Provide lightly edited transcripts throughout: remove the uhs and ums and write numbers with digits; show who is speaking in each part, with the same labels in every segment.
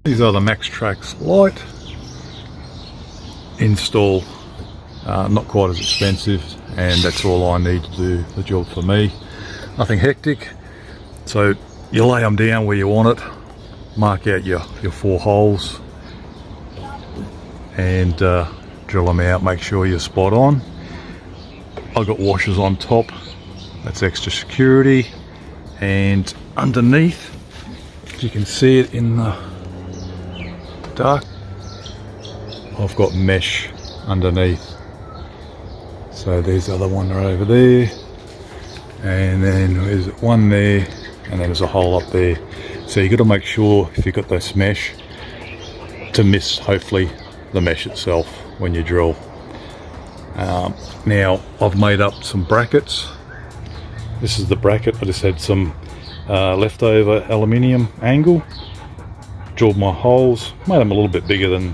Speaker 1: These are the Trax LITE install. Not quite as expensive, and that's all I need to do the job for me. Nothing hectic. So you lay them down where you want it, mark out your 4 holes, and drill them out. Make sure you're spot on. I've got washers on top, that's extra security, and underneath, if you can see it in the dark, I've got mesh underneath. So there's the other one right over there, and then there's one there, and then there's a hole up there. So you got to make sure, if you've got this mesh, to miss hopefully the mesh itself when you drill. Now I've made up some brackets. This is the bracket. I just had some leftover aluminium angle, drilled my holes, made them a little bit bigger than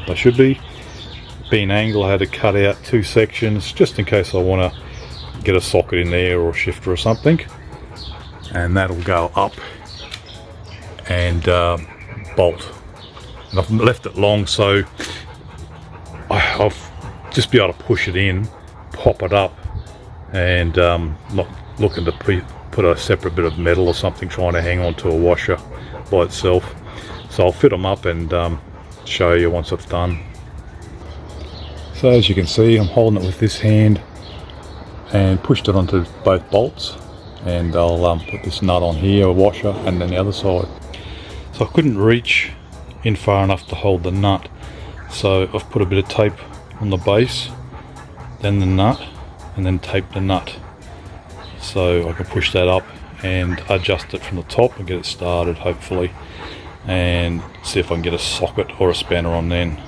Speaker 1: they should be. Being angle, I had to cut out 2 sections just in case I want to get a socket in there or a shifter or something, and that'll go up and bolt. And I've left it long so I'll just be able to push it in, pop it up, and not looking to put a separate bit of metal or something trying to hang on to a washer by itself. So I'll fit them up and show you once it's done. So as you can see, I'm holding it with this hand and pushed it onto both bolts, and I'll put this nut on here, a washer, and then the other side. So I couldn't reach in far enough to hold the nut, so I've put a bit of tape on the base, then the nut, and then tape the nut, so I can push that up and adjust it from the top and get it started hopefully, and see if I can get a socket or a spanner on then.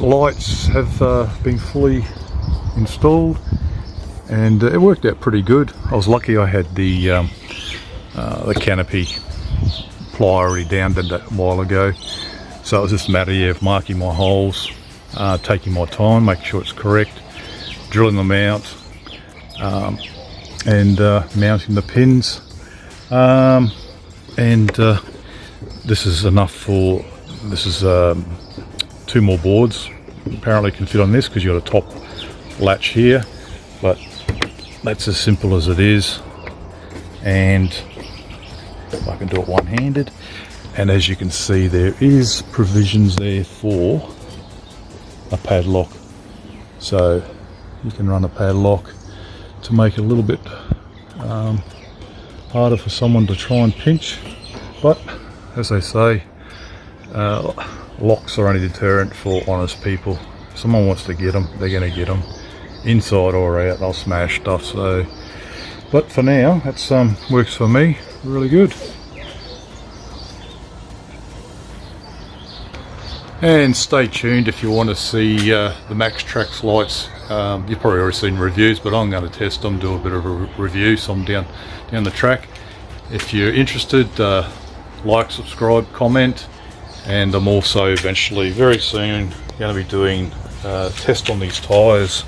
Speaker 1: Lights have been fully installed, and it worked out pretty good. I was lucky I had the canopy ply already down, did that a while ago, so it was just a matter of marking my holes, taking my time, making sure it's correct, drilling them out, and mounting the pins, and this is enough for, this is 2 more boards apparently can fit on this because you've got a top latch here, but that's as simple as it is. And if I can do it one-handed, and as you can see, there is provisions there for a padlock, so you can run a padlock to make it a little bit harder for someone to try and pinch. But as they say, locks are only deterrent for honest people. If someone wants to get them, they're going to get them, inside or out. They'll smash stuff. So, but for now, that's works for me really good. And stay tuned if you want to see the Trax lights. You've probably already seen reviews, but I'm going to test them, do a bit of a review, so I'm down the track. If you're interested, like, subscribe, comment. And I'm also eventually, very soon, going to be doing a test on these tyres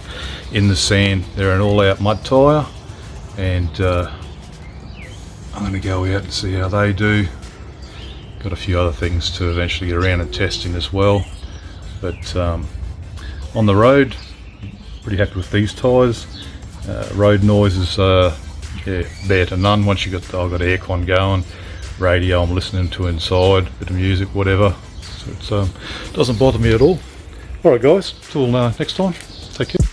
Speaker 1: in the sand. They're an all-out mud tyre, and I'm going to go out and see how they do. Got a few other things to eventually get around and testing as well. But on the road, pretty happy with these tyres. Road noise is yeah, bare to none. Once I've got aircon going, radio I'm listening to inside, bit of music, whatever, so it doesn't bother me at all. Alright guys, till next time, take care.